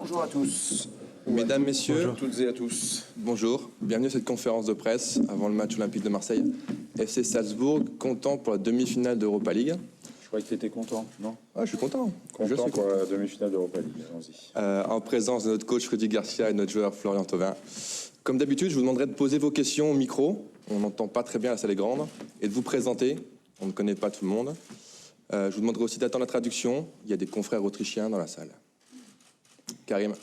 Bonjour à tous. Mesdames, Messieurs, Bonjour. Toutes et à tous. Bonjour. Bienvenue à cette conférence de presse avant le match olympique de Marseille. FC Salzbourg, content pour la demi-finale d'Europa League. Je croyais que tu étais content, non? Ah, je suis content. Content pour la demi-finale d'Europa League, allons-y. En présence de notre coach Rudy Garcia et notre joueur Florian Thauvin. Comme d'habitude, je vous demanderai de poser vos questions au micro. On n'entend pas très bien, la salle est grande. Et de vous présenter. On ne connaît pas tout le monde. Je vous demanderai aussi d'attendre la traduction. Il y a des confrères autrichiens dans la salle. Karim.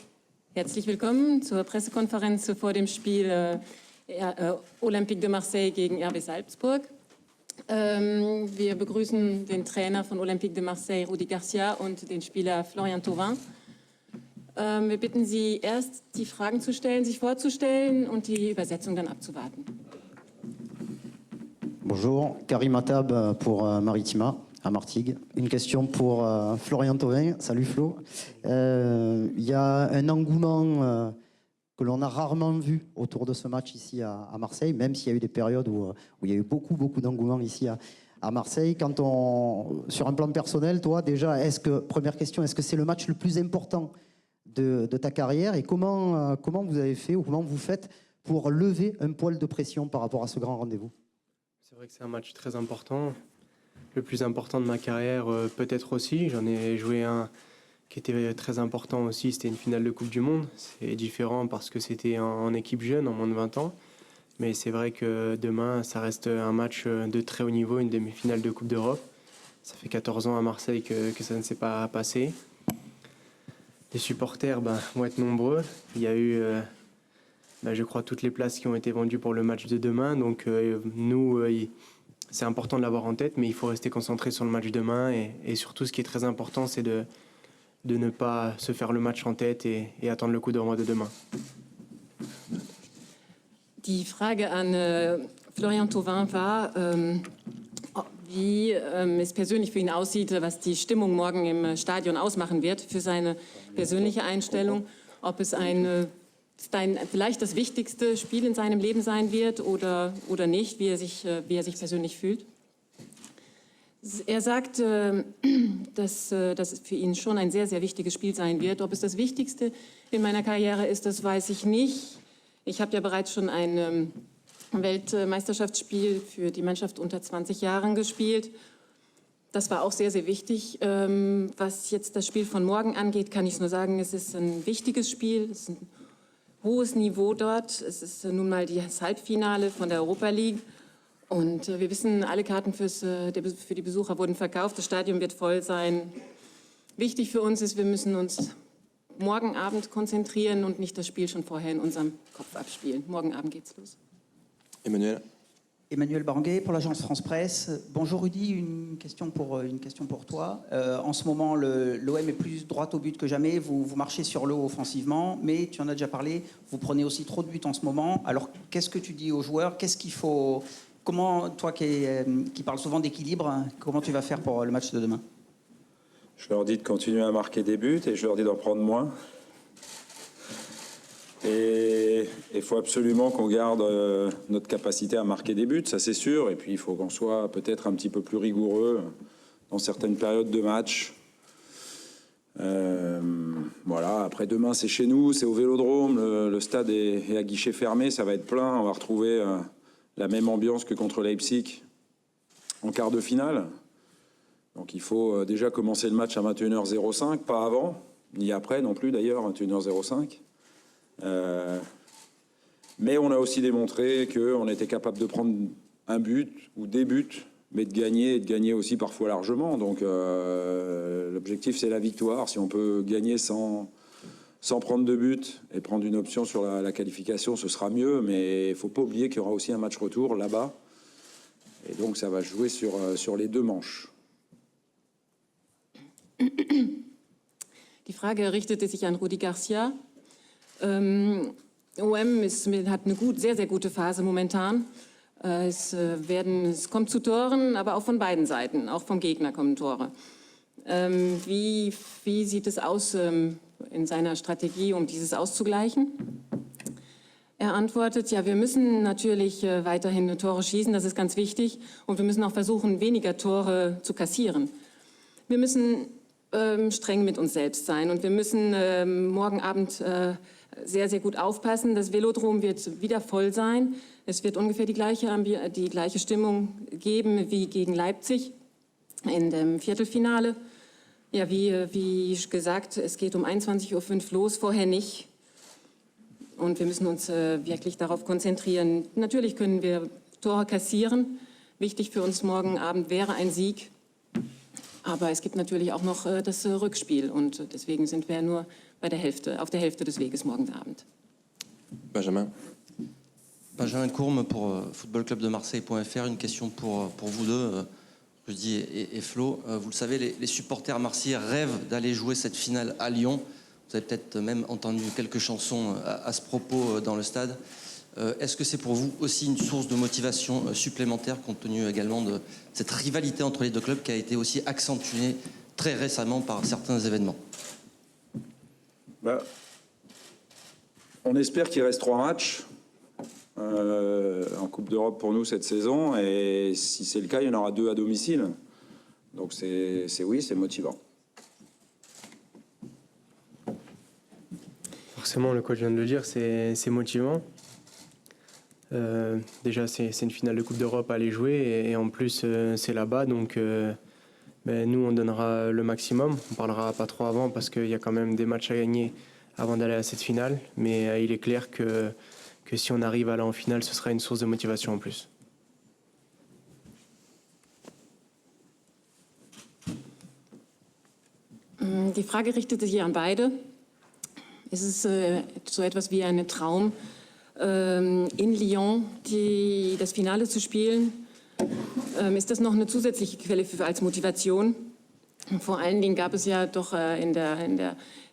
Herzlich willkommen zur Pressekonferenz vor dem Spiel Olympique de Marseille gegen RB Salzburg. Wir begrüßen den Trainer von Olympique de Marseille, Rudy Garcia, und den Spieler Florian Thauvin. Wir bitten Sie erst, die Fragen zu stellen, sich vorzustellen und die Übersetzung dann abzuwarten. Bonjour, Karim Attab pour Maritima à Martigues. Une question pour Florian Thauvin. Salut Flo. Il y a un engouement que l'on a rarement vu autour de ce match ici à Marseille, même s'il y a eu des périodes où il y a eu beaucoup d'engouement ici à Marseille. Sur un plan personnel, toi déjà, première question, est-ce que c'est le match le plus important de ta carrière et comment vous avez fait ou comment vous faites pour lever un poil de pression par rapport à ce grand rendez-vous? C'est vrai que c'est un match très important, le plus important de ma carrière peut-être aussi. J'en ai joué un qui était très important aussi, c'était une finale de Coupe du Monde. C'est différent parce que c'était en équipe jeune, en moins de 20 ans. Mais c'est vrai que demain, ça reste un match de très haut niveau, une demi-finale de Coupe d'Europe. Ça fait 14 ans à Marseille que ça ne s'est pas passé. Les supporters vont être nombreux. Il y a eu, je crois, toutes les places qui ont été vendues pour le match de demain. Donc c'est important de l'avoir en tête, mais il faut rester concentré sur le match de demain. Et surtout, ce qui est très important, c'est de ne pas se faire le match en tête et attendre le coup d'envoi de demain. Die Frage an Florian Thauvin war, wie es persönlich für ihn aussieht, was die Stimmung morgen im Stadion ausmachen wird für seine persönliche Einstellung, ob es vielleicht das wichtigste Spiel in seinem Leben sein wird oder nicht, wie er sich persönlich fühlt. Er sagt, dass es für ihn schon ein sehr, sehr wichtiges Spiel sein wird. Ob es das Wichtigste in meiner Karriere ist, das weiß ich nicht. Ich habe ja bereits schon ein Weltmeisterschaftsspiel für die Mannschaft unter 20 Jahren gespielt. Das war auch sehr, sehr wichtig. Was jetzt das Spiel von morgen angeht, kann ich nur sagen, es ist ein wichtiges Spiel. Es ist ein hohes Niveau dort. Es ist nun mal das Halbfinale von der Europa League. Und wir wissen, alle Karten für die Besucher wurden verkauft. Das Stadion wird voll sein. Wichtig für uns ist, wir müssen uns morgen Abend konzentrieren und nicht das Spiel schon vorher in unserem Kopf abspielen. Morgen Abend geht's los. Emmanuel Baranguet pour l'agence France Presse. Bonjour Rudy, une question pour toi. En ce moment, l'OM est plus droit au but que jamais. Vous marchez sur l'eau offensivement, mais tu en as déjà parlé. Vous prenez aussi trop de buts en ce moment. Alors, qu'est-ce que tu dis aux joueurs? Qu'est-ce qu'il faut? Comment, toi qui parles souvent d'équilibre, comment tu vas faire pour le match de demain? Je leur dis de continuer à marquer des buts et je leur dis d'en prendre moins. Et il faut absolument qu'on garde notre capacité à marquer des buts, ça c'est sûr. Et puis il faut qu'on soit peut-être un petit peu plus rigoureux dans certaines périodes de match. Voilà, après demain c'est chez nous, c'est au Vélodrome, le stade est à guichet fermé, ça va être plein. On va retrouver la même ambiance que contre Leipzig en quart de finale. Donc il faut déjà commencer le match à 21h05, pas avant, ni après non plus d'ailleurs, 21h05. Mais on a aussi démontré qu'on était capable de prendre un but ou des buts, mais de gagner aussi parfois largement. Donc l'objectif c'est la victoire. Si on peut gagner sans prendre de but et prendre une option sur la qualification, ce sera mieux. Mais il ne faut pas oublier qu'il y aura aussi un match retour là-bas. Et donc ça va jouer sur les deux manches. Die Frage richtete sich an Rudy Garcia. OM hat eine sehr, sehr gute Phase momentan. Es kommt zu Toren, aber auch von beiden Seiten, auch vom Gegner kommen Tore. Wie sieht es aus in seiner Strategie, um dieses auszugleichen? Er antwortet, ja, wir müssen natürlich weiterhin Tore schießen, das ist ganz wichtig. Und wir müssen auch versuchen, weniger Tore zu kassieren. Wir müssen streng mit uns selbst sein. Und wir müssen morgen Abend sehr, sehr gut aufpassen. Das Velodrom wird wieder voll sein. Es wird ungefähr die gleiche Stimmung geben wie gegen Leipzig in dem Viertelfinale. Ja, wie gesagt, es geht um 21:05 Uhr los, vorher nicht. Und wir müssen uns wirklich darauf konzentrieren. Natürlich können wir Tore kassieren. Wichtig für uns morgen Abend wäre ein Sieg. Aber es gibt natürlich auch noch das Rückspiel. Und deswegen sind wir nur auf der Hälfte des Weges morgen Abend. Benjamin. Benjamin Courme pour Football Club de Marseille.fr. Une question pour vous deux, Rudy et Flo. Vous le savez, les supporters marseillais rêvent d'aller jouer cette finale à Lyon. Vous avez peut-être même entendu quelques chansons à ce propos dans le stade. Est-ce que c'est pour vous aussi une source de motivation supplémentaire, compte tenu également de cette rivalité entre les deux clubs qui a été aussi accentuée très récemment par certains événements? On espère qu'il reste 3 matchs en Coupe d'Europe pour nous cette saison, et si c'est le cas, il y en aura 2 à domicile. Donc c'est motivant. Forcément, le coach vient de le dire, c'est motivant. Déjà, c'est une finale de Coupe d'Europe à aller jouer, et en plus, c'est là-bas. Donc, nous, on donnera le maximum. On ne parlera pas trop avant parce qu'il y a quand même des matchs à gagner avant d'aller à cette finale. Mais il est clair que si on arrive à aller en finale, ce sera une source de motivation en plus. Die Frage richtet sich an beide. Ist es so etwas wie ein Traum, in Lyon das Finale zu spielen? Ist das noch eine zusätzliche Quelle als Motivation? Vor allen Dingen gab es ja doch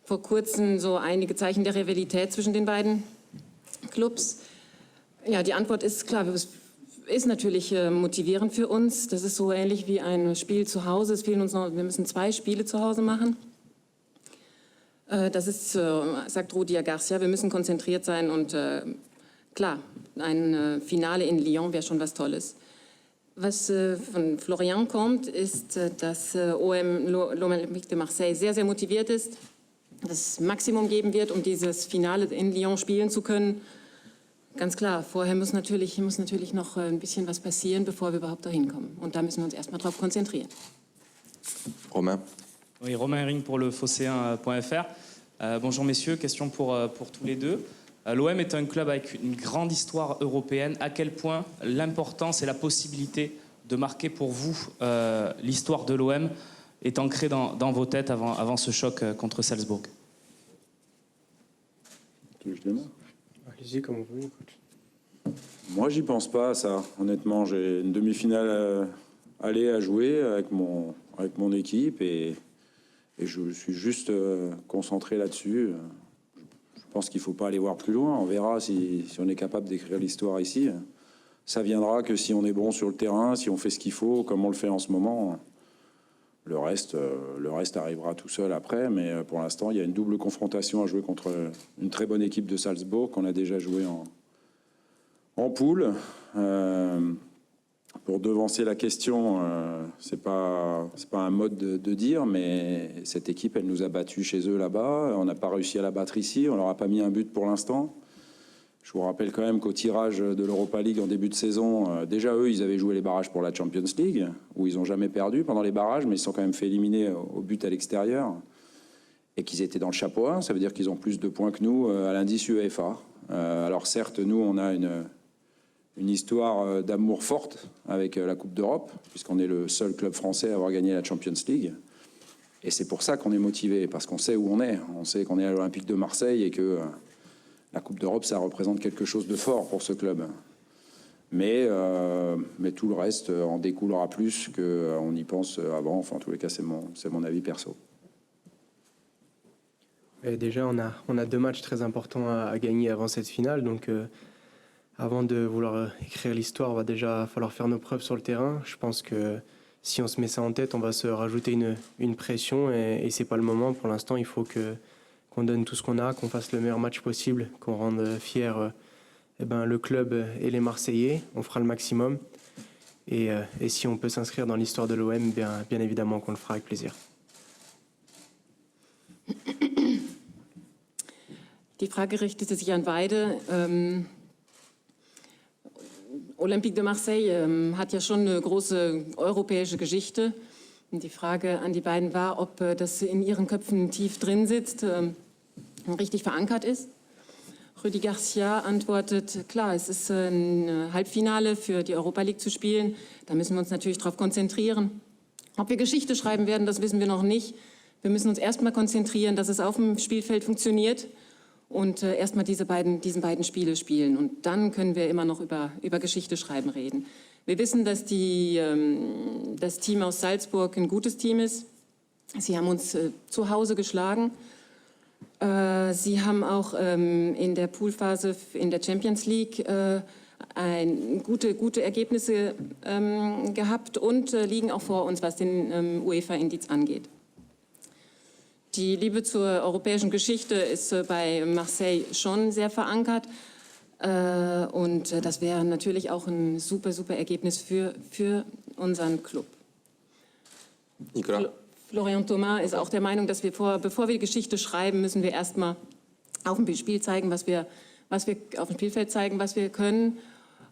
vor kurzem so einige Zeichen der Rivalität zwischen den beiden Clubs. Ja, die Antwort ist klar, ist natürlich motivierend für uns. Das ist so ähnlich wie ein Spiel zu Hause. Wir müssen 2 Spiele zu Hause machen. Das ist, sagt Rudi Garcia, wir müssen konzentriert sein und klar, ein Finale in Lyon wäre schon was Tolles. Was von Florian kommt, ist, dass l'Olympique de Marseille sehr, sehr motiviert ist, das Maximum geben wird, um dieses Finale in Lyon spielen zu können. Ganz klar, vorher muss natürlich noch ein bisschen was passieren, bevor wir überhaupt dahin kommen. Und da müssen wir uns erstmal drauf konzentrieren. Romain. Oui, Romain Ring pour le Phocéen.fr. Bonjour messieurs, question pour tous les deux. L'OM est un club avec une grande histoire européenne. À quel point l'importance et la possibilité de marquer pour vous l'histoire de l'OM est ancrée dans vos têtes avant ce choc contre Salzbourg? Allez-y, comme vous voulez, coach. Moi, j'y pense pas à ça. Honnêtement, j'ai une demi-finale aller à jouer avec mon équipe, et je suis juste concentré là-dessus. Je pense qu'il ne faut pas aller voir plus loin. On verra si on est capable d'écrire l'histoire ici. Ça viendra que si on est bon sur le terrain, si on fait ce qu'il faut, comme on le fait en ce moment. Le reste arrivera tout seul après. Mais pour l'instant, il y a une double confrontation à jouer contre une très bonne équipe de Salzbourg qu'on a déjà joué en poule. Pour devancer la question, c'est pas un mode de dire, mais cette équipe, elle nous a battus chez eux là-bas. On n'a pas réussi à la battre ici. On leur a pas mis un but pour l'instant. Je vous rappelle quand même qu'au tirage de l'Europa League en début de saison, déjà eux, ils avaient joué les barrages pour la Champions League, où ils n'ont jamais perdu pendant les barrages, mais ils se sont quand même fait éliminer au but à l'extérieur, et qu'ils étaient dans le chapeau 1. Ça veut dire qu'ils ont plus de points que nous à l'indice UEFA. Alors certes, nous, on a une histoire d'amour forte avec la Coupe d'Europe, puisqu'on est le seul club français à avoir gagné la Champions League. Et c'est pour ça qu'on est motivé, parce qu'on sait où on est. On sait qu'on est à l'Olympique de Marseille et que la Coupe d'Europe, ça représente quelque chose de fort pour ce club. Mais tout le reste en découlera plus qu'on y pense avant. Enfin, en tous les cas, c'est mon avis perso. Et déjà, on a 2 matchs très importants à gagner avant cette finale. Donc, avant de vouloir écrire l'histoire, il va déjà falloir faire nos preuves sur le terrain. Je pense que si on se met ça en tête, on va se rajouter une pression, et c'est pas le moment. Pour l'instant, il faut qu'on donne tout ce qu'on a, qu'on fasse le meilleur match possible, qu'on rende fier le club et les Marseillais. On fera le maximum. Et si on peut s'inscrire dans l'histoire de l'OM, bien évidemment qu'on le fera avec plaisir. Die Frage richtete sich an beide. Olympique de Marseille hat ja schon eine große europäische Geschichte. Und die Frage an die beiden war, ob das in ihren Köpfen tief drin sitzt, richtig verankert ist. Rüdi Garcia antwortet, klar, es ist ein Halbfinale für die Europa League zu spielen. Da müssen wir uns natürlich darauf konzentrieren. Ob wir Geschichte schreiben werden, das wissen wir noch nicht. Wir müssen uns erstmal konzentrieren, dass es auf dem Spielfeld funktioniert und erstmal diesen beiden Spiele spielen. Und dann können wir immer noch über Geschichte schreiben reden. Wir wissen, dass das Team aus Salzburg ein gutes Team ist. Sie haben uns zu Hause geschlagen. Sie haben auch in der Poolphase in der Champions League gute Ergebnisse gehabt und liegen auch vor uns, was den UEFA-Indiz angeht. Die Liebe zur europäischen Geschichte ist bei Marseille schon sehr verankert. Und das wäre natürlich auch ein super Ergebnis für unseren Club. Nicolas. Florian Thauvin ist auch der Meinung, dass wir bevor wir Geschichte schreiben, müssen wir erstmal auf dem Spiel zeigen, was wir auf dem Spielfeld zeigen, was wir können.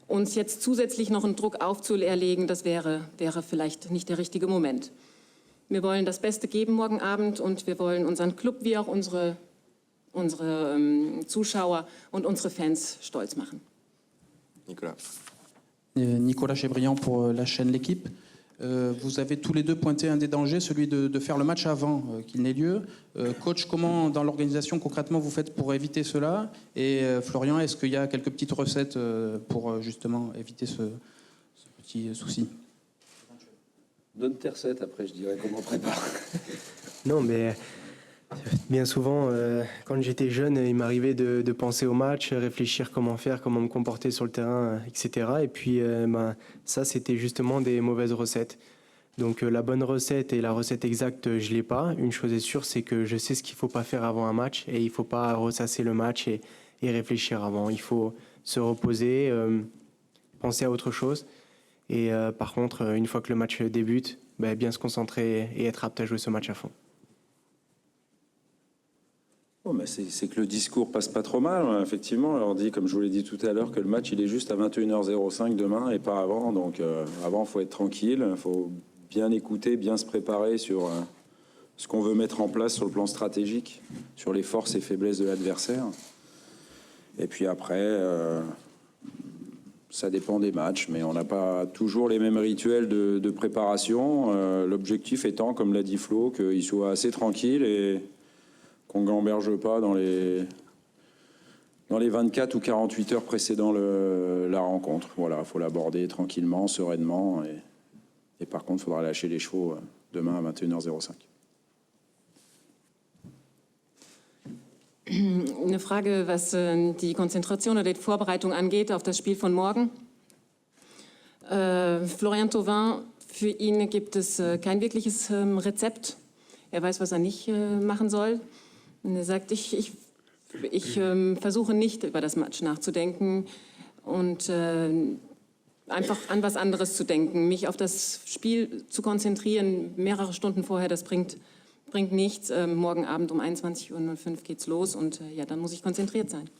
Uns jetzt zusätzlich noch einen Druck aufzuerlegen, das wäre vielleicht nicht der richtige Moment. Wir wollen das Beste geben morgen Abend und wir wollen unseren Club wie auch unsere Zuschauer und unsere Fans stolz machen. Nicolas. Nicolas Chebriand pour la chaîne L'Équipe. Vous avez tous les deux pointé un des dangers, celui de faire le match avant qu'il n'ait lieu. Coach, comment dans l'organisation concrètement vous faites pour éviter cela? Et Florian, est-ce qu'il y a quelques petites recettes pour justement éviter ce petit souci? Donne tes recettes, après je dirais comment on prépare. Non, mais bien souvent, quand j'étais jeune, il m'arrivait de penser au match, réfléchir comment faire, comment me comporter sur le terrain, etc. Et puis, ça, c'était justement des mauvaises recettes. Donc, la bonne recette et la recette exacte, je ne l'ai pas. Une chose est sûre, c'est que je sais ce qu'il ne faut pas faire avant un match et il ne faut pas ressasser le match et réfléchir avant. Il faut se reposer, penser à autre chose. Et par contre, une fois que le match débute, bien se concentrer et être apte à jouer ce match à fond. Oh, mais c'est que le discours passe pas trop mal, hein. Effectivement. On leur dit, comme je vous l'ai dit tout à l'heure, que le match il est juste à 21h05 demain et pas avant. Donc avant, il faut être tranquille, il faut bien écouter, bien se préparer sur ce qu'on veut mettre en place sur le plan stratégique, sur les forces et faiblesses de l'adversaire. Et puis après, ça dépend des matchs, mais on n'a pas toujours les mêmes rituels de préparation. L'objectif étant, comme l'a dit Flo, qu'il soit assez tranquille et qu'on ne gamberge pas dans les 24 ou 48 heures précédant la rencontre. Voilà, il faut l'aborder tranquillement, sereinement. Et par contre, il faudra lâcher les chevaux demain à 21h05. Eine Frage, was die Konzentration oder die Vorbereitung angeht auf das Spiel von morgen. Florian Thauvin, für ihn gibt es kein wirkliches Rezept. Er weiß, was er nicht machen soll. Und er sagt, ich versuche nicht über das Match nachzudenken und einfach an was anderes zu denken. Mich auf das Spiel zu konzentrieren, mehrere Stunden vorher, das bringt nichts. Morgen Abend um 21:05 Uhr geht's los und dann muss ich konzentriert sein.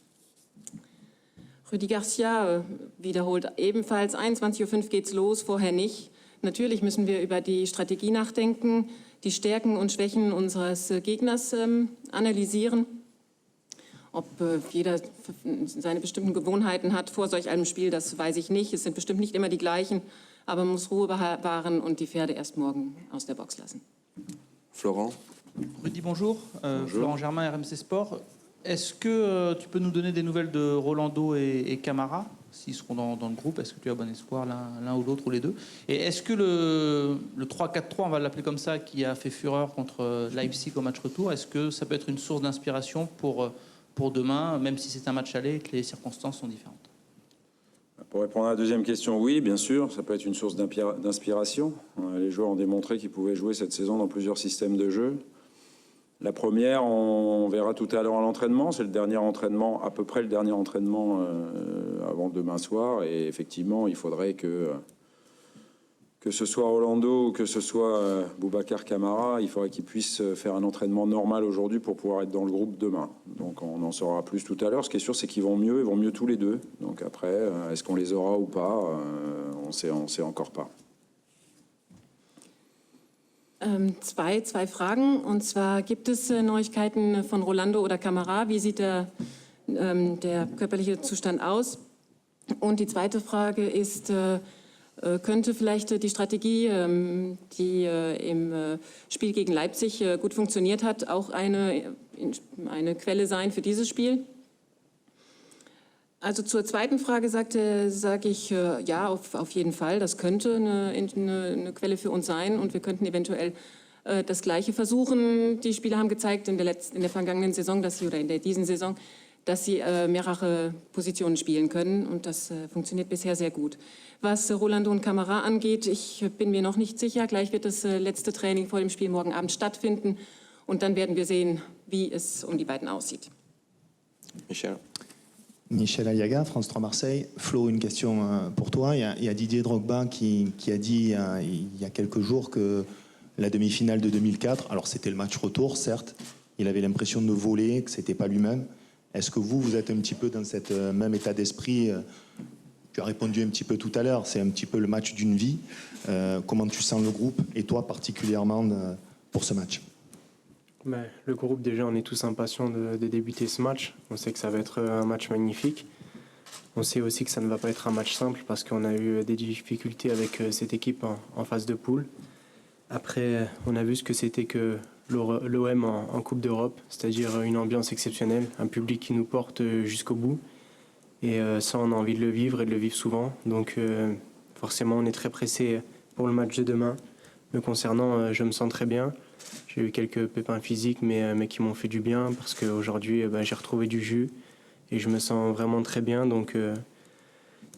Rüdi Garcia wiederholt ebenfalls, 21:05 Uhr geht's los, vorher nicht. Natürlich müssen wir über die Strategie nachdenken, die Stärken und Schwächen unseres Gegners analysieren. Ob jeder seine bestimmten Gewohnheiten hat vor solch einem Spiel, das weiß ich nicht. Es sind bestimmt nicht immer die gleichen, aber man muss Ruhe bewahren und die Pferde erst morgen aus der Box lassen. Florent. Rudi, bonjour. Florent Germain, RMC Sport. Est-ce que tu peux nous donner des nouvelles de Rolando et Camara, s'ils seront dans le groupe? Est-ce que tu as bon espoir, l'un ou l'autre, ou les deux? Et est-ce que le 3-4-3, on va l'appeler comme ça, qui a fait fureur contre Leipzig au match retour, est-ce que ça peut être une source d'inspiration pour demain, même si c'est un match aller et que les circonstances sont différentes? Pour répondre à la deuxième question, oui, bien sûr, ça peut être une source d'inspiration. Les joueurs ont démontré qu'ils pouvaient jouer cette saison dans plusieurs systèmes de jeu. La première, on verra tout à l'heure à l'entraînement. C'est le dernier entraînement, à peu près le dernier entraînement avant demain soir. Et effectivement, il faudrait que que ce soit Rolando ou que ce soit Boubacar Camara, il faudrait qu'ils puissent faire un entraînement normal aujourd'hui pour pouvoir être dans le groupe demain. Donc on en saura plus tout à l'heure. Ce qui est sûr, c'est qu'ils vont mieux tous les deux. Donc après, est-ce qu'on les aura ou pas, on sait encore pas. Zwei Fragen. Und zwar, gibt es Neuigkeiten von Rolando oder Camara? Wie sieht der körperliche Zustand aus? Und die zweite Frage ist, könnte vielleicht die Strategie, die im Spiel gegen Leipzig gut funktioniert hat, auch eine Quelle sein für dieses Spiel? Also zur zweiten Frage sage ich ja, auf jeden Fall. Das könnte eine Quelle für uns sein und wir könnten eventuell das Gleiche versuchen. Die Spieler haben gezeigt in der vergangenen Saison, in dieser Saison, dass sie mehrere Positionen spielen können und das funktioniert bisher sehr gut. Was Rolando und Camara angeht, ich bin mir noch nicht sicher. Gleich wird das letzte Training vor dem Spiel morgen Abend stattfinden und dann werden wir sehen, wie es um die beiden aussieht. Michel Aliaga, France 3 Marseille. Flo, une question pour toi. Il y a Didier Drogba qui a dit il y a quelques jours que la demi-finale de 2004, alors c'était le match retour, certes, il avait l'impression de voler, que c'était pas lui-même. Est-ce que vous êtes un petit peu dans cet même état d'esprit? Tu as répondu un petit peu tout à l'heure, c'est un petit peu le match d'une vie. Comment tu sens le groupe et toi particulièrement pour ce match? Le groupe, déjà, on est tous impatients de débuter ce match. On sait que ça va être un match magnifique. On sait aussi que ça ne va pas être un match simple parce qu'on a eu des difficultés avec cette équipe en phase de poule. Après, on a vu ce que c'était que l'OM en Coupe d'Europe, c'est-à-dire une ambiance exceptionnelle, un public qui nous porte jusqu'au bout. Et ça, on a envie de le vivre et de le vivre souvent. Donc forcément, on est très pressé pour le match de demain. Me concernant, je me sens très bien. J'ai eu quelques pépins physiques, mais qui m'ont fait du bien parce qu'aujourd'hui, j'ai retrouvé du jus et je me sens vraiment très bien. Donc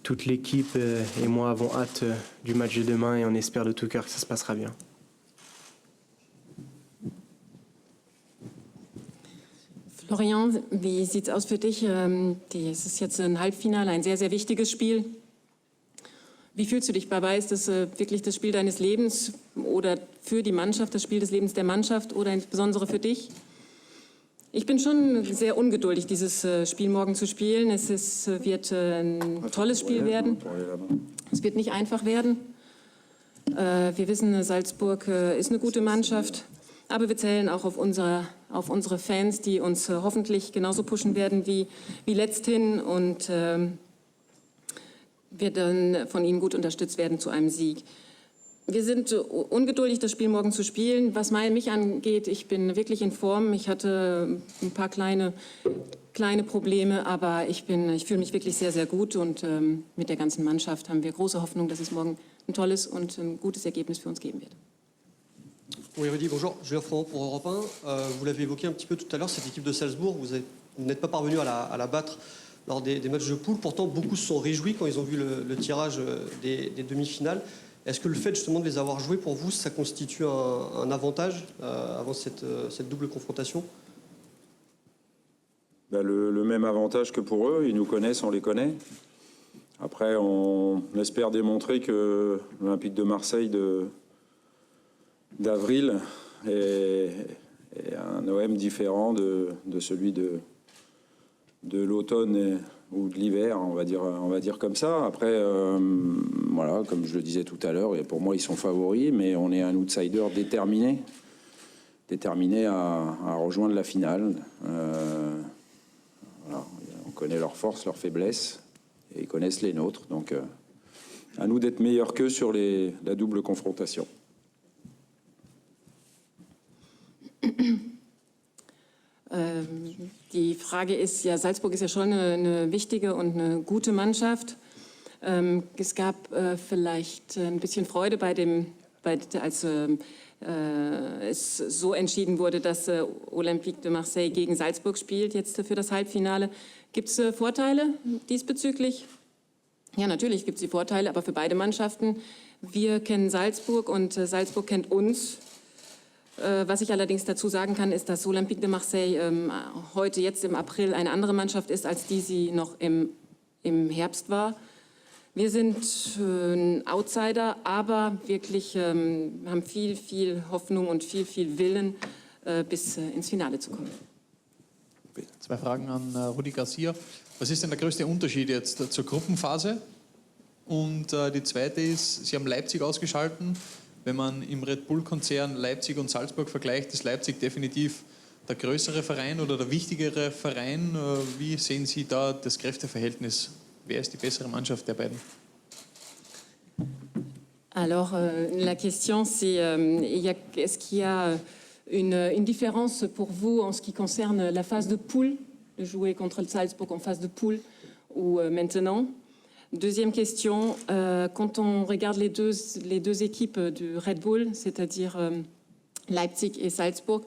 toute l'équipe et moi avons hâte du match de demain et on espère de tout cœur que ça se passera bien. Florian, wie sieht es aus für dich? Es ist jetzt ein Halbfinale, ein sehr, sehr wichtiges Spiel. Wie fühlst du dich dabei? Ist das wirklich das Spiel deines Lebens oder für die Mannschaft, das Spiel des Lebens der Mannschaft oder insbesondere für dich? Ich bin schon sehr ungeduldig, dieses Spiel morgen zu spielen. Es wird ein tolles Spiel werden. Es wird nicht einfach werden. Wir wissen, Salzburg ist eine gute Mannschaft. Aber wir zählen auch auf unsere Fans, die uns hoffentlich genauso pushen werden wie letzthin und wir dann von ihnen gut unterstützt werden zu einem Sieg. Wir sind ungeduldig, das Spiel morgen zu spielen. Was mich angeht, ich bin wirklich in Form. Ich hatte ein paar kleine Probleme, aber ich fühle mich wirklich sehr, sehr gut und mit der ganzen Mannschaft haben wir große Hoffnung, dass es morgen ein tolles und ein gutes Ergebnis für uns geben wird. Oui, Rudy, bonjour. Julien Froment pour Europe 1. Vous l'avez évoqué un petit peu tout à l'heure, cette équipe de Salzbourg, vous n'êtes pas parvenu à la battre lors des matchs de poule. Pourtant, beaucoup se sont réjouis quand ils ont vu le tirage des demi-finales. Est-ce que le fait justement de les avoir joués, pour vous, ça constitue un avantage avant cette double confrontation? Le même avantage que pour eux, ils nous connaissent, on les connaît. Après, on espère démontrer que l'Olympique de Marseille d'avril est un OM différent de celui de l'automne ou de l'hiver, on va dire comme ça. Après, voilà, comme je le disais tout à l'heure, pour moi, ils sont favoris, mais on est un outsider déterminé à rejoindre la finale. Voilà, on connaît leurs forces, leurs faiblesses, et ils connaissent les nôtres. Donc, à nous d'être meilleurs qu'eux sur la double confrontation. Die Frage ist, ja, Salzburg ist ja schon eine wichtige und eine gute Mannschaft. Es gab vielleicht ein bisschen Freude als es so entschieden wurde, dass Olympique de Marseille gegen Salzburg spielt, jetzt für das Halbfinale. Gibt es Vorteile diesbezüglich? Ja, natürlich gibt es die Vorteile, aber für beide Mannschaften. Wir kennen Salzburg und Salzburg kennt uns. Was ich allerdings dazu sagen kann, ist, dass Olympique de Marseille heute, jetzt im April, eine andere Mannschaft ist, als die sie noch im Herbst war. Wir sind ein Outsider, aber wirklich haben viel Hoffnung und viel Willen, bis ins Finale zu kommen. Zwei Fragen an Rudi Garcia. Was ist denn der größte Unterschied jetzt zur Gruppenphase? Und die zweite ist, Sie haben Leipzig ausgeschalten. Wenn man im Red Bull-Konzern Leipzig und Salzburg vergleicht, ist Leipzig definitiv der größere Verein oder der wichtigere Verein. Wie sehen Sie da das Kräfteverhältnis? Wer ist die bessere Mannschaft der beiden? Alors, la question, c'est est-ce qu'il y a une différence pour vous en ce qui concerne la phase de poule, de jouer contre le Salzburg en phase de poule ou maintenant? Deuxième question, quand on regarde les deux équipes du Red Bull, c'est-à-dire Leipzig et Salzburg,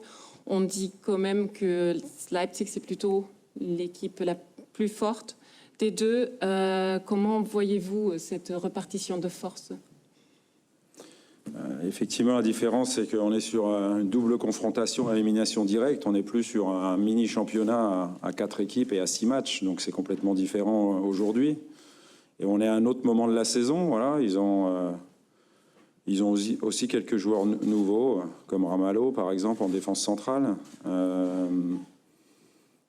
on dit quand même que Leipzig, c'est plutôt l'équipe la plus forte des deux. Comment voyez-vous cette répartition de force? Effectivement, la différence, c'est qu'on est sur une double confrontation à élimination directe. On n'est plus sur un mini-championnat à 4 équipes et à 6 matchs. Donc c'est complètement différent aujourd'hui. Et on est à un autre moment de la saison. Voilà, ils ont aussi quelques joueurs nouveaux, comme Ramalho, par exemple, en défense centrale.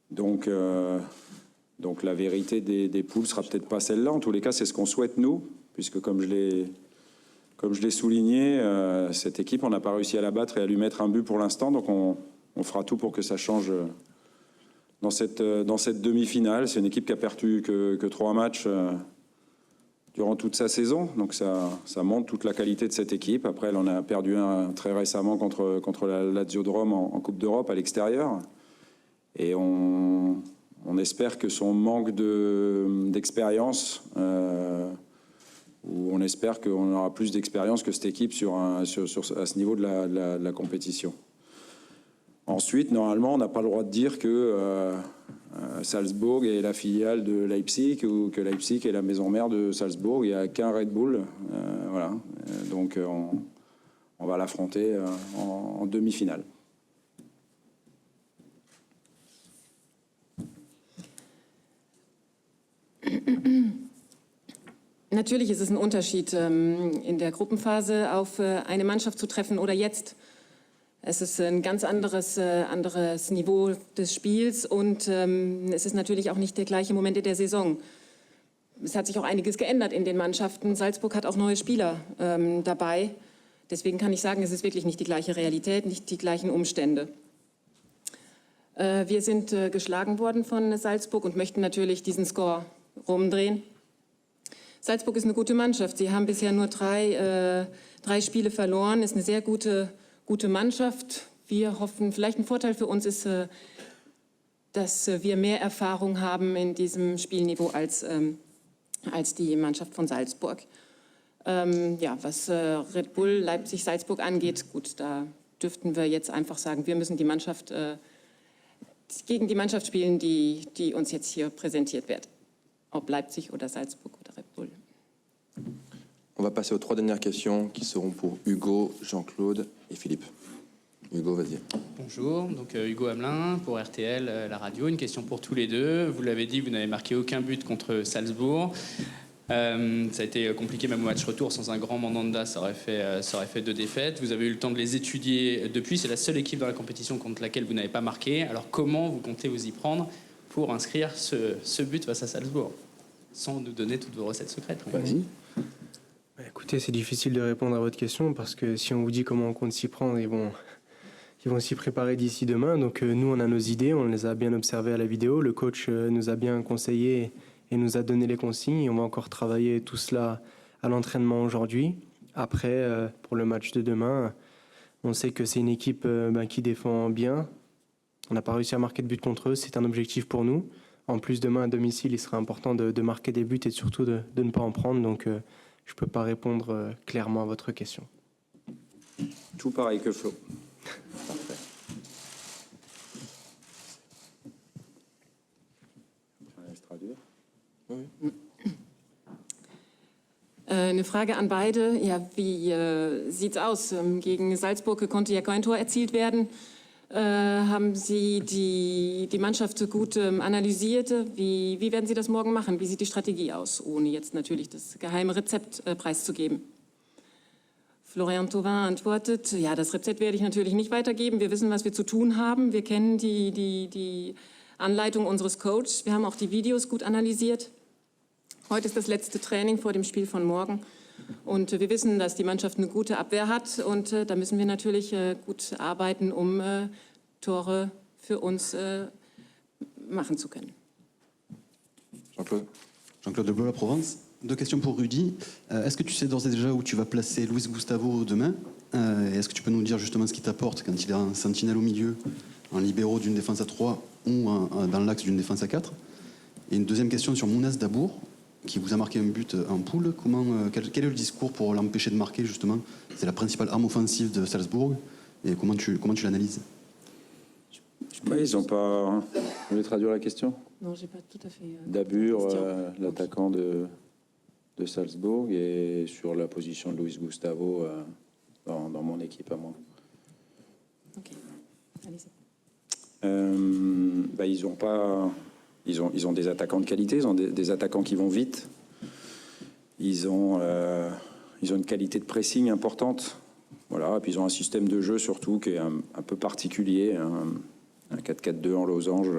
Donc la vérité des poules sera peut-être pas celle-là. En tous les cas, c'est ce qu'on souhaite, nous, puisque comme je l'ai souligné, cette équipe, on n'a pas réussi à la battre et à lui mettre un but pour l'instant. Donc on fera tout pour que ça change dans cette demi-finale. C'est une équipe qui a perdu que 3 matchs durant toute sa saison. Donc ça montre toute la qualité de cette équipe. Après, elle en a perdu un très récemment contre la Lazio de Rome en Coupe d'Europe à l'extérieur. Et on espère que son manque d'expérience, ou on espère qu'on aura plus d'expérience que cette équipe à ce niveau de la compétition. Ensuite, normalement, on n'a pas le droit de dire que Salzbourg est la filiale de Leipzig ou que Leipzig est la maison mère de Salzbourg. Il n'y a qu'un Red Bull. Voilà. Donc, on va l'affronter en demi-finale. Natürlich ist es ein Unterschied, in der Gruppenphase auf eine Mannschaft zu treffen oder jetzt. Es ist ein ganz anderes Niveau des Spiels und es ist natürlich auch nicht der gleiche Moment in der Saison. Es hat sich auch einiges geändert in den Mannschaften. Salzburg hat auch neue Spieler dabei. Deswegen kann ich sagen, es ist wirklich nicht die gleiche Realität, nicht die gleichen Umstände. Wir sind geschlagen worden von Salzburg und möchten natürlich diesen Score rumdrehen. Salzburg ist eine gute Mannschaft. Sie haben bisher nur drei Spiele verloren. Ist eine sehr gute Mannschaft. Wir hoffen, vielleicht ein Vorteil für uns ist, dass wir mehr Erfahrung haben in diesem Spielniveau als die Mannschaft von Salzburg. Ja, was Red Bull, Leipzig, Salzburg angeht, gut, da dürften wir jetzt einfach sagen, wir müssen gegen die Mannschaft spielen, die uns jetzt hier präsentiert wird. Ob Leipzig oder Salzburg oder Red Bull. On va passer aux 3 dernières questions qui seront pour Hugo, Jean-Claude et Philippe. Hugo, vas-y. Bonjour, donc Hugo Hamelin pour RTL, la radio. Une question pour tous les deux. Vous l'avez dit, vous n'avez marqué aucun but contre Salzbourg. Ça a été compliqué même au match retour. Sans un grand Mandanda, ça aurait fait 2 défaites. Vous avez eu le temps de les étudier depuis. C'est la seule équipe dans la compétition contre laquelle vous n'avez pas marqué. Alors comment vous comptez vous y prendre pour inscrire ce but face à Salzbourg, sans nous donner toutes vos recettes secrètes? Vas-y. Écoutez, c'est difficile de répondre à votre question parce que si on vous dit comment on compte s'y prendre, ils vont s'y préparer d'ici demain. Donc nous, on a nos idées, on les a bien observées à la vidéo. Le coach nous a bien conseillé et nous a donné les consignes. Et on va encore travailler tout cela à l'entraînement aujourd'hui. Après, pour le match de demain, on sait que c'est une équipe qui défend bien. On n'a pas réussi à marquer de but contre eux, c'est un objectif pour nous. En plus, demain à domicile, il sera important de marquer des buts et surtout de ne pas en prendre. Donc je ne peux pas répondre clairement à votre question. Tout pareil que Flo. Parfait. Eine Frage an beide. Ja, wie sieht's aus? Gegen Salzburg konnte ja kein Tor erzielt werden. Haben Sie die Mannschaft gut analysiert? Wie werden Sie das morgen machen? Wie sieht die Strategie aus, ohne jetzt natürlich das geheime Rezept preiszugeben? Florian Thauvin antwortet, ja, das Rezept werde ich natürlich nicht weitergeben. Wir wissen, was wir zu tun haben. Wir kennen die Anleitung unseres Coaches. Wir haben auch die Videos gut analysiert. Heute ist das letzte Training vor dem Spiel von morgen. Und wir wissen, dass die Mannschaft eine gute Abwehr hat. Und da müssen wir natürlich gut arbeiten, um Tore für uns machen zu können. Jean-Claude. Jean-Claude Leblanc, la Provence. Deux questions pour Rudy. Est-ce que tu sais d'ores et déjà où tu vas placer Luis Gustavo demain? Et est-ce que tu peux nous dire justement ce qu'il t'apporte quand il est un sentinelle au milieu, un libéraux d'une défense à 3 ou dans l'axe d'une défense à 4? Et une deuxième question sur Mounas Dabour, qui vous a marqué un but en poule. Quel est le discours pour l'empêcher de marquer justement? C'est la principale arme offensive de Salzbourg. Et comment tu l'analyses? Oui, ils n'ont pas... Vous voulez traduire la question? Non, j'ai pas tout à fait... Dabur, l'attaquant de Salzbourg, et sur la position de Luis Gustavo dans mon équipe à moi. Ok, allez-y. Ils ont des attaquants de qualité, ils ont des attaquants qui vont vite. Ils ont une qualité de pressing importante. Voilà, et puis ils ont un système de jeu surtout qui est un peu particulier, un 4-4-2 en losange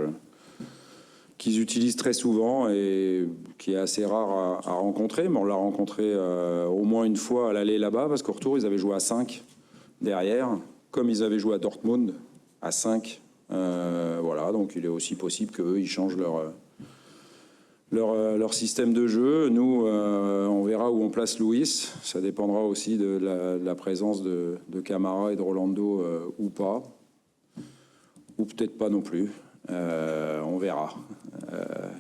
qu'ils utilisent très souvent et qui est assez rare à rencontrer. Mais on l'a rencontré au moins une fois à l'aller là-bas, parce qu'au retour, ils avaient joué à 5 derrière, comme ils avaient joué à Dortmund à 5. Voilà, donc il est aussi possible qu'eux, ils changent leur système de jeu. Nous, on verra où on place Luis. Ça dépendra aussi de la présence de Camara et de Rolando ou pas. Ou peut-être pas non plus. On verra.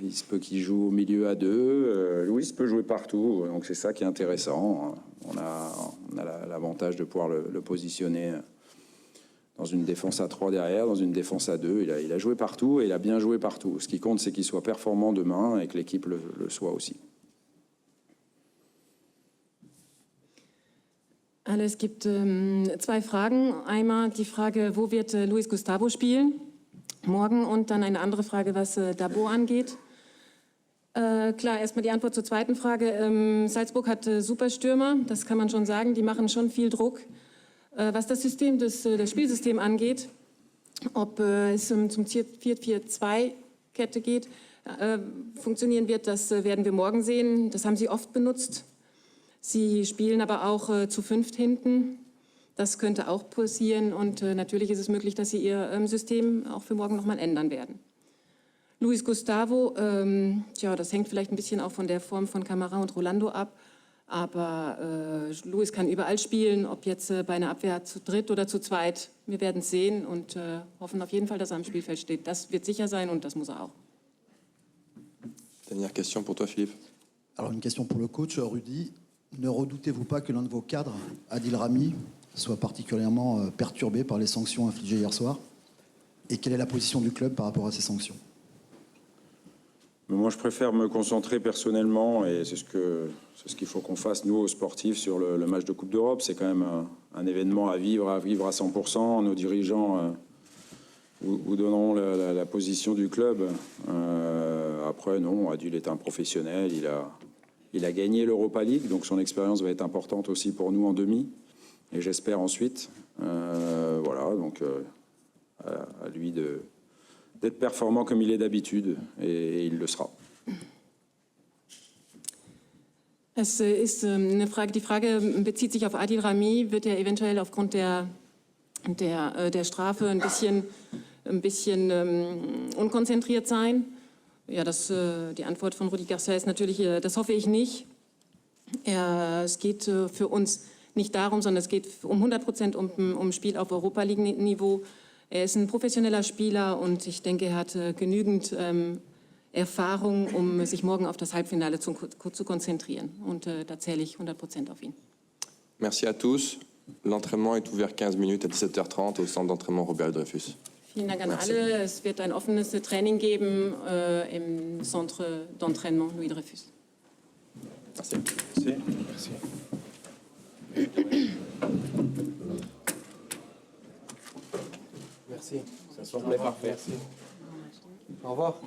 Il se peut qu'il joue au milieu à 2. Luis peut jouer partout, donc c'est ça qui est intéressant. On a l'avantage de pouvoir le positionner dans une défense à 3 derrière, dans une défense à 2. Il a joué partout et il a bien joué partout. Ce qui compte, c'est qu'il soit performant demain et que l'équipe le soit aussi. Also es gibt 2 Fragen. Einmal die Frage, wo wird Luis Gustavo spielen morgen, und dann eine andere Frage, was Dabo angeht. Klar, erstmal die Antwort zur zweiten Frage. Salzburg hat super Stürmer, das kann man schon sagen, die machen schon viel Druck. Was das Spielsystem angeht, ob es zum 4-4-2-Kette geht, funktionieren wird, das werden wir morgen sehen. Das haben sie oft benutzt. Sie spielen aber auch zu 5 hinten. Das könnte auch passieren, und natürlich ist es möglich, dass sie ihr System auch für morgen nochmal ändern werden. Luis Gustavo, das hängt vielleicht ein bisschen auch von der Form von Camara und Rolando ab, aber Luis kann überall spielen, ob jetzt bei einer Abwehr zu 3 oder zu 2. Wir werden es sehen und hoffen auf jeden Fall, dass er am Spielfeld steht. Das wird sicher sein und das muss er auch. Dernière question pour toi, Philippe. Alors une question pour le coach, Rudy. Ne redoutez-vous pas que l'un de vos cadres, Adil Rami, soit particulièrement perturbé par les sanctions infligées hier soir? Et quelle est la position du club par rapport à ces sanctions? Mais moi, je préfère me concentrer personnellement, et c'est ce qu'il faut qu'on fasse, nous, aux sportifs, sur le match de Coupe d'Europe. C'est quand même un événement à vivre à 100%. Nos dirigeants vous donneront la position du club. Après, non, Adil est un professionnel. Il a gagné l'Europa League, donc son expérience va être importante aussi pour nous en demi. Et j'espère ensuite. Voilà, donc à lui d'être performant comme il est d'habitude, et il le sera. Es ist eine Frage, die Frage bezieht sich auf Adil Rami. Wird er eventuell aufgrund der Strafe ein bisschen unkonzentriert sein? Ja, die Antwort von Rudi Garcia ist natürlich, das hoffe ich nicht. Es geht für uns nicht darum, sondern es geht um 100% um Spiel auf Europa-League-Niveau. Er ist ein professioneller Spieler und ich denke, er hat genügend Erfahrung, um sich morgen auf das Halbfinale zu konzentrieren. Und da zähle ich 100% auf ihn. Merci à tous. L'entraînement est ouvert 15 minutes à 17h30 au centre d'entraînement Robert Dreyfus. Vielen Dank an alle. Es wird ein offenes Training geben im Centre d'entraînement Louis Dreyfus. Merci. Merci. Merci. Merci. Ça semblait parfait. Merci. Au revoir.